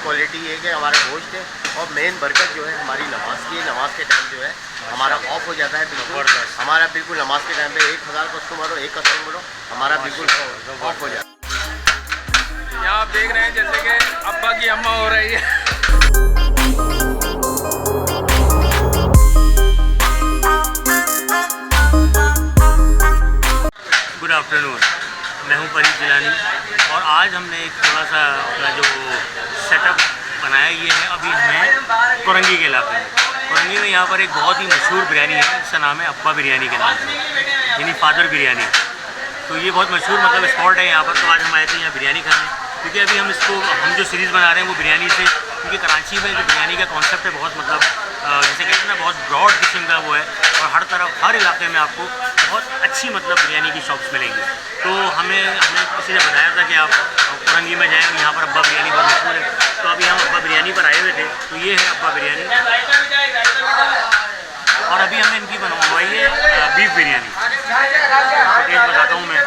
Quality है कि हमारा गोश्त है और मेन बरकत जो है हमारी नमाज की है। नमाज के टाइम जो है हमारा ऑफ हो जाता है बिल्कुल, हमारा बिल्कुल नमाज के टाइम पे 1000 कस्टमर हो, 1 कस्टमर हो, हमारा बिल्कुल ऑफ हो जाता है। यहाँ आप देख रहे हैं जैसे कि अब्बा की अम्मा हो रही है। गुड आफ्टरनून, मैं हूं फरीद जिलानी और आज हमने एक थोड़ा सा अपना जो सेटअप बनाया ये है। अभी हमें कोरंगी के इलाके में, कोरंगी में यहाँ पर एक बहुत ही मशहूर बिरयानी है जिसका नाम है अब्बा बिरयानी के नाम से, यानी फादर बिरयानी। तो ये बहुत मशहूर मतलब स्पॉट है यहाँ पर। तो आज हम आए थे यहाँ बिरयानी खाने, क्योंकि अभी हम जो सीरीज़ बना रहे हैं वो बिरयानी से, क्योंकि कराची में जो बिरयानी का कॉन्सेप्ट है बहुत मतलब जैसे कहते हैं ना बहुत ब्रॉड किस्म का वो है और हर तरफ हर इलाके में आपको बहुत अच्छी मतलब बिरयानी की शॉप्स मिलेंगी। तो हमें किसी ने बताया था कि आप कोरंगी में जाएँ और यहाँ पर अब्बा बिरयानी बहुत मशहूर है। तो अभी हम अब्बा बिरयानी पर आए हुए थे। तो ये है अब्बा बिरयानी और अभी हमने इनकी बनवाई है बीफ बिरयानी। तो टेस्ट बताता हूँ मैं।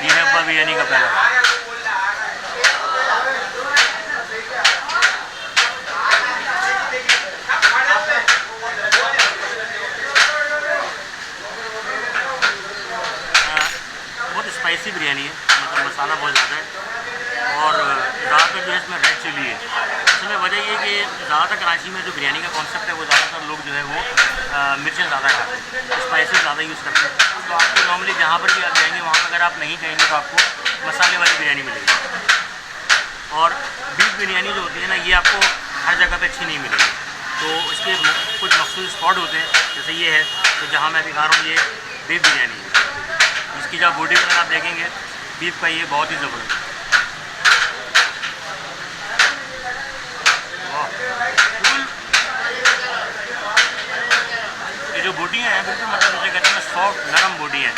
ये है अब्बा बिरयानी का पहला। स्पाइसी बिरयानी है, मतलब मसाला बहुत ज़्यादा है और ज़्यादातर जो है इसमें रेड चिली है। इसमें वजह ये कि ज़्यादातर कराची में जो बिरयानी का कॉन्सेप्ट है वो ज़्यादातर लोग जो है वो मिर्चें ज़्यादा खाते हैं, स्पाइसेस ज़्यादा यूज़ करते हैं। तो आपको नॉर्मली जहाँ पर भी आप जाएंगे वहाँ पर अगर आप नहीं खाएंगे तो आपको मसाले वाली बिरयानी मिलेगी। और बीफ बिरयानी जो होती है ना ये आपको हर जगह पर अच्छी नहीं मिलेगी। तो इसके कुछ मखसूस स्पॉट होते हैं, जैसे ये है। तो जहाँ मैं दिखा रहा हूँ ये बीफ बिरयानी है। इसकी जब बॉडी वगैरह आप देखेंगे बीफ का ये बहुत ही ज़बरदस्त। ये जो बोटियाँ हैं बिल्कुल मतलब जैसे कहते हैं ना सॉफ्ट नरम बोटी है,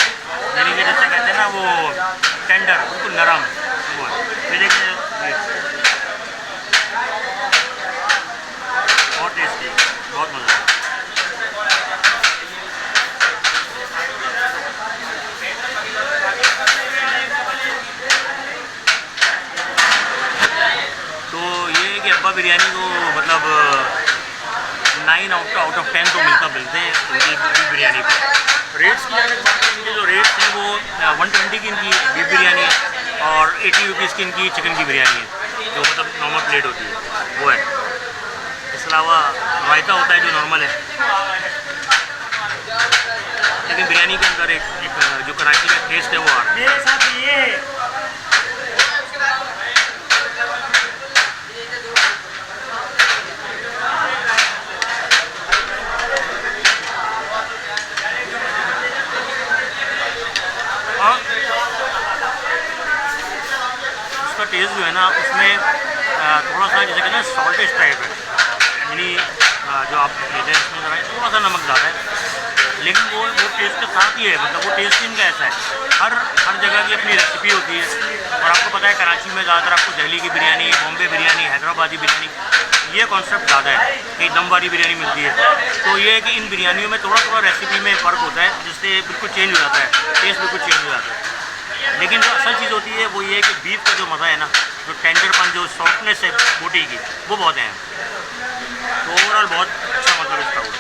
यानी कि जैसे कहते हैं ना वो टेंडर बिल्कुल नरम वो है। ये देखिए बहुत टेस्टी, बहुत मज़ा है। अब्बा बिरयानी को मतलब 9 आउट ऑफ 10 तो मिलते हैं उनकी बिरयानी पर। रेट्स की अगर बात करें, इनके जो रेट्स हैं वो 120 की इनकी बीफ बिरयानी है और 80 रुपीज़ की इनकी चिकन की बिरयानी है, जो मतलब नॉर्मल प्लेट होती है वो है। इसके अलावा रायता होता है जो नॉर्मल है, लेकिन बिरयानी के अंदर एक जो कराची का टेस्ट है वो आ रहा है। उसका टेस्ट जो है ना उसमें थोड़ा सा जैसे कहते हैं सॉल्टेज टाइप है, यानी जो आप लेते हैं इसमें थोड़ा सा नमक ज़्यादा है, लेकिन वो टेस्ट के साथ ही है। मतलब वो टेस्ट इनका ऐसा है, हर जगह की अपनी रेसिपी होती है। और आपको पता है कराची में ज़्यादातर आपको दिल्ली की बिरयानी, बॉम्बे बिरयानी, हैदराबादी बिरयानी ये कॉन्सेप्ट ज़्यादा है, कहीं दम वाली बिरयानी मिलती है। तो ये है कि इन बिरयानियों में थोड़ा रेसिपी में फ़र्क होता है, जिससे बिल्कुल चेंज हो जाता है, टेस्ट बिल्कुल चेंज हो जाता है। लेकिन जो असल चीज़ होती है वो ये है कि बीफ का जो मज़ा है ना, जो टेंडरपन, जो सॉफ्टनेस है बोटी की, वो बहुत है। तो ओवरऑल बहुत अच्छा मतलब इसका हुआ।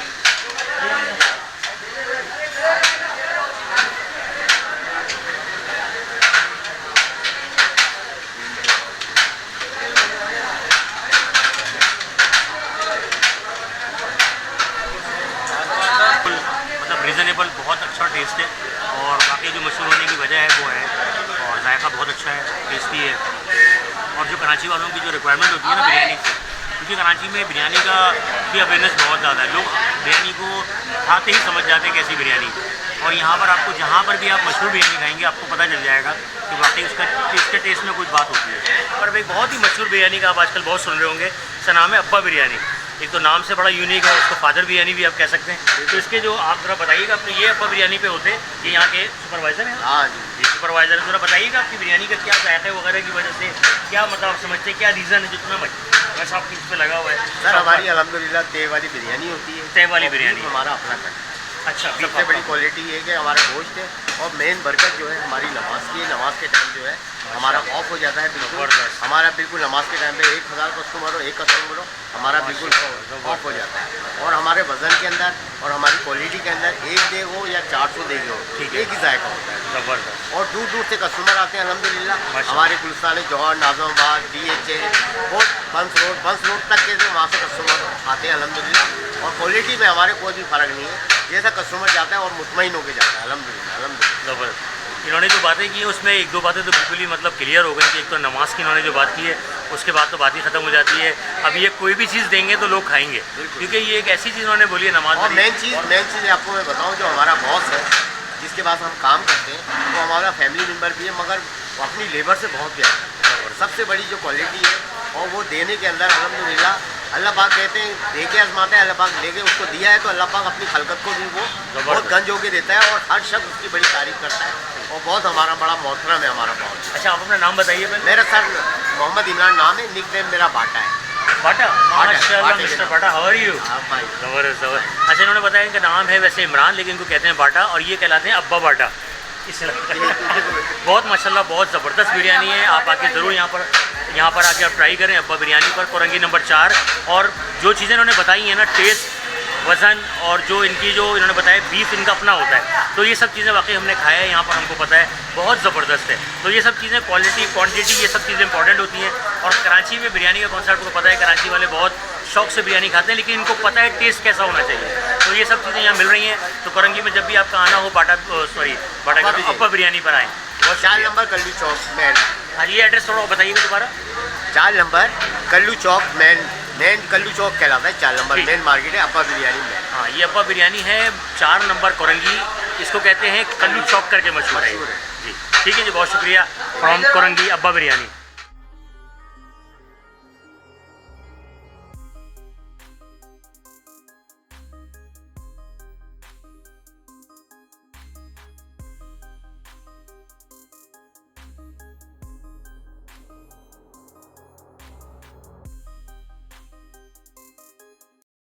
मतलब रीज़नेबल, बहुत अच्छा टेस्ट है और बाकी जो मशहूर होने की वजह है वो है, और जायका बहुत अच्छा है, टेस्टी है। और जो कराची वालों की जो रिक्वायरमेंट होती है ना बिरयानी से, क्योंकि कराची में बिरयानी का भी अवेयरनेस बहुत ज़्यादा है, लोग बिरयानी को खाते ही समझ जाते हैं कैसी बिरयानी। और यहाँ पर आपको जहाँ पर भी आप मशहूर बिरयानी खाएंगे आपको पता चल जाएगा कि वाकई उसके टेस्ट में कुछ बात होती है। और एक बहुत ही मशहूर बिरयानी का आप आजकल बहुत सुन रहे होंगे, इसका नाम है अब्बा बिरयानी। एक तो नाम से बड़ा यूनिक है, उसको फादर बिरयानी भी आप कह सकते हैं। तो इसके जो आप ज़रा बताइएगा, अपने ये अब्बा बिरयानी पे होते ये यहाँ के सुपरवाइज़र हैं? हाँ जी, सुपरवाइज़र है। ज़रा बताइएगा आपकी बिरयानी का क्या जायके वगैरह की वजह से क्या मतलब आप समझते हैं, क्या रीज़न है जितना वैसा आपकी इस पर लगा हुआ है? सर हमारी अल्हम्दुलिल्लाह तय वाली बिरयानी होती है। तय वाली बिरयानी हमारा अपना कट। अच्छा, सबसे बड़ी क्वालिटी है कि हमारा गोश्त है और मेन बरकत जो है हमारी नमाज की है। नमाज नमाज के टाइम जो है हमारा ऑफ हो जाता है बिल्कुल। हमारा बिल्कुल नमाज के टाइम पे 1000 कस्टमर हो, एक कस्टमर हो, हमारा बिल्कुल ऑफ हो जाता है। और हमारे वज़न के अंदर और हमारी क्वालिटी के अंदर एक देग हो या 400 देग हो, एक ही जायका होता है। ज़बरदस्त। और दूर दूर से कस्टमर आते हैं अल्हम्दुलिल्लाह। हमारे गुलस्तान जौहर, नाज़िमाबाद, DHA और बंस रोड तक के जो वहाँ से कस्टमर आते हैं अल्हम्दुलिल्लाह। और क्वालिटी में हमारे कोई भी फ़र्क नहीं है, जैसा कस्टमर जाता है और मुतमईन होकर जाता है अल्हम्दुलिल्लाह। ज़बरदस्त। इन्होंने जो बातें की हैं उसमें एक दो बातें तो बिल्कुल ही मतलब क्लियर हो गई कि एक तो नमाज़ की इन्होंने जो बात की है उसके बाद तो बात ही ख़त्म हो जाती है। अब ये कोई भी चीज़ देंगे तो लोग खाएंगे, क्योंकि ये एक ऐसी चीज़ उन्होंने बोली है नमाज। और मेन चीज़ आपको मैं बताऊँ, जो हमारा बॉस है जिसके पास हम काम करते हैं वो हमारा फैमिली मेम्बर भी है, मगर वो अपनी लेबर से बहुत प्यार करता है। और सबसे बड़ी जो क्वालिटी है और वो देने के अंदर अल्हम्दुलिल्लाह अल्लाह पाक कहते हैं दे के आजमाते हैं, अल्लाह पाक दे के उसको दिया है तो अल्लाह पाक अपनी खलकत को भी वो बहुत गंज होके देता है और हर शख्स उसकी बड़ी तारीफ करता है। और बहुत हमारा बड़ा मोहतरम है हमारा बॉस। अच्छा, आप अपना नाम बताइए पहले। मेरा सर मोहम्मद इमरान नाम है, निकनेम मेरा बाटा है। बाटा, माशाल्लाह mister Bata, how are you? हाँ भाई। ज़बरदस्त। अच्छा, इन्होंने बताया इनका नाम है वैसे इमरान, लेकिन इनको कहते हैं बाटा और ये कहलाते हैं अब्बा बाटा। बहुत माशाल्लाह, बहुत ज़बरदस्त बिरयानी है। आप आके ज़रूर यहाँ पर आके आप ट्राई करें अब्बा बिरयानी पर, कोरंगी नंबर 4। और जो चीज़ें इन्होंने बताई हैं ना, टेस्ट, वज़न और जो इनकी जो इन्होंने बताया बीफ इनका अपना होता है, तो ये सब चीज़ें वाकई हमने खाया है यहाँ पर, हमको पता है बहुत ज़बरदस्त है। तो ये सब चीज़ें क्वालिटी, क्वांटिटी, ये सब चीज़ें इंपॉर्टेंट होती हैं। और कराची में बिरयानी का कॉन्सेप्ट को पता है, कराची वाले बहुत शौक से बिरयानी खाते हैं, लेकिन इनको पता है टेस्ट कैसा होना चाहिए। तो ये सब चीज़ें यहाँ मिल रही हैं। तो कोरंगी में जब भी आपका आना हो बाटा अब्बा बिरयानी पर आएँ। 4 नंबर कल्लू चौक मेन। हाँ, ये एड्रेस थोड़ा बताइएगा दोबारा। 4 नंबर कल्लू चौक मेन कल्लू चौक कहलाता है। 4 नंबर मेन मार्केट है, अब्बा बिरयानी में। हाँ, ये अब्बा बिरयानी है 4 नंबर कोरंगी, इसको कहते हैं कल्लू चौक करके मशहूर है। जी ठीक है जी, बहुत शुक्रिया फ्रॉम कोरंगी अब्बा बिरयानी।